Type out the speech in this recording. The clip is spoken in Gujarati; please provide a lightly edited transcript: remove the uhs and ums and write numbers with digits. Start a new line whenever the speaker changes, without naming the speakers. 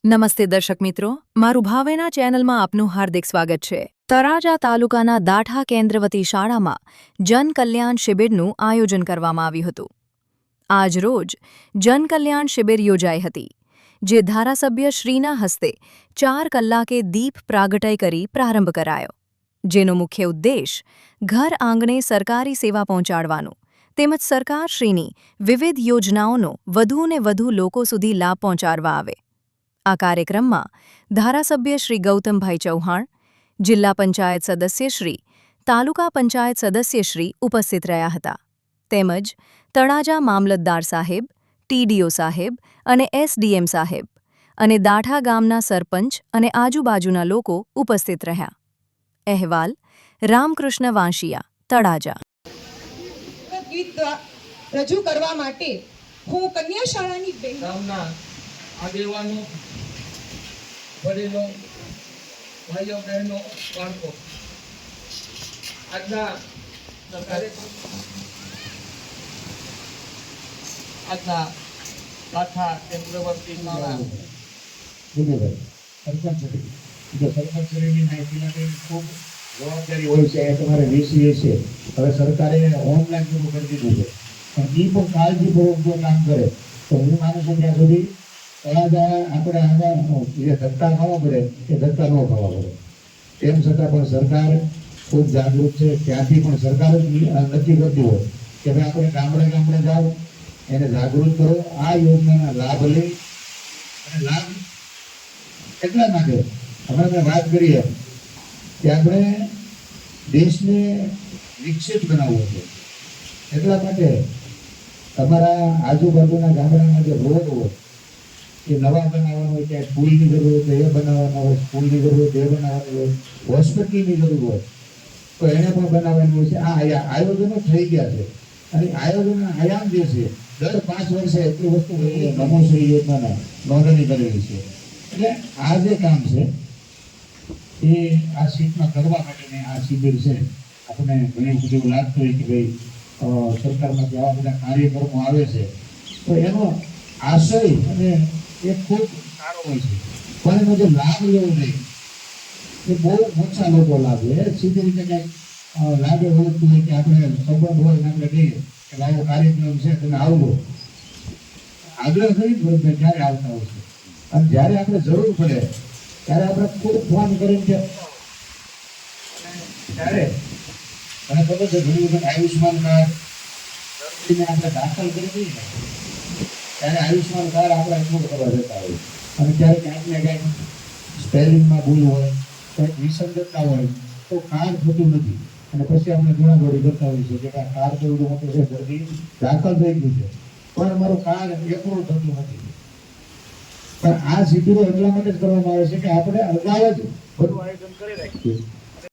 નમસ્તે દર્શક મિત્રો, મારું ભાવેના ચેનલમાં આપનું હાર્દિક સ્વાગત છે। તળાજા તાલુકાના દાઠા કેન્દ્રવતી શાળામાં જનકલ્યાણ શિબિરનું આયોજન કરવામાં આવ્યું હતું। આજ રોજ જનકલ્યાણ શિબિર યોજાઈ હતી, જે ધારાસભ્ય શ્રીના હસ્તે 4 કલાકે દીપ પ્રાગટય કરી પ્રારંભ કરાયો, જેનો મુખ્ય ઉદ્દેશ ઘર આંગણે સરકારી સેવા પહોંચાડવાનો તેમજ સરકારશ્રીની વિવિધ યોજનાઓનો વધુને વધુ લોકો સુધી લાભ પહોંચાડવા આવે। આ કાર્યક્રમમાં ધારાસભ્ય શ્રી ગૌતમભાઈ ચૌહાણ, જિલ્લા પંચાયત સદસ્ય શ્રી, તાલુકા પંચાયત સદસ્ય શ્રી ઉપસ્થિત રહ્યા હતા, તેમજ તળાજા મામલતદાર સાહેબ, ટીડીઓ સાહેબ અને એસડીએમ સાહેબ અને દાઠા ગામના સરપંચ અને આજુબાજુના લોકો ઉપસ્થિત રહ્યા। અહેવાલ રામકૃષ્ણ વાંશિયા, તળાજા।
ગીત રજૂ કરવા માટે હું કન્યા શાળાની
ગામના આગેવાનો, વડીલો, ભાઈઓ બહેનો, બાળકો, આજના દાઠા કેન્દ્રવર્તી શાળા
સરપંચની માહિતી માટે ખૂબ જવાબદારી હોય છે। તમારે વીસી છે, હવે સરકારે ઓનલાઈન શરૂ કરી દીધું છે, પણ એ પણ કાળજીપૂર્વક જો કામ કરે તો હું માનું છું ત્યાં સુધી તળાજા આપણે આમાં જે ધક્કા ખાવા પડે એ ધક્કા ન ખાવા પડે। તેમ છતાં પણ સરકાર ખૂબ જાગૃત છે। ત્યાંથી પણ સરકાર જ નક્કી કરતી હોય કે ભાઈ આપણે ગામડે ગામડે જાઓ, એને જાગૃત કરો, આ યોજનાના લાભ લે। અને લાભ એટલા માટે અમે વાત કરીએ કે આપણે દેશને વિકસિત બનાવવો છે, એટલા માટે તમારા આજુબાજુના ગામડાના જે રોડ હોય એ નવા બનાવવાના હોય, ત્યાં પુલની જરૂર હોય તો એ બનાવવાના હોય, સ્કૂલની જરૂર હોય તો એ બનાવવાની હોય, હોસ્પિટલની જરૂર હોય તો એને પણ બનાવવાની હોય છે। આ આયોજનો થઈ ગયા છે અને આયોજનના આયામ જે છે દર 5 વર્ષે એટલી વસ્તુ નમોશ્રી યોજનાના નોંધણી કરેલી છે। એટલે આ જે કામ છે એ આ સીટમાં કરવા માટેની આ શિબિર છે। આપણને ઘણી બધું એવું લાગતું હોય કે ભાઈ સરકારમાંથી આવા બધા કાર્યક્રમો આવે છે તો એનો આશય અને એ ખૂબ સારો હોય છે, પણ એનો જે લાભ લેવો નહીં એ બહુ ઓછા લોકો લાભ લે। સીધી રીતે કંઈક લાગે ઓળખતું હોય કે આપણે સંબંધ હોય ને આપણે કહીએ કે આવો કાર્યક્રમ છે તમે આવજો, આગ્રહ કરી જ્યારે આવતા હોય છે અને જ્યારે આપણે જરૂર પડે ત્યારે આપણે ખૂબ ફોન કરીને કે ત્યારે મને ખબર છે ઘણી વખત આયુષ્માન કાર્ડ દર્દીને આપણે દાખલ કરી દઈએ ત્યારે આયુષ્માન કાર્ડ આપણે એટલું કરવા જતા હોય અને ત્યારે ક્યાંક ને ક્યાંક સ્પેલિંગમાં ભૂલ હોય, કંઈક વિસંગતતા હોય તો કાર્ડ થતું નથી અને પછી આપણે દોડાદોડી કરતા હોઈએ છીએ કે આ કાર્ડ તો એવું મોટું છે, દર્દી દાખલ થઈ ગયું છે પણ અમારું કાર્ડ એપ્રુવ થતું નથી। પણ આ શિબિરો એટલા માટે જ કરવામાં આવે છે કે આપણે અગાઉ જ બધું આયોજન કરી રાખીએ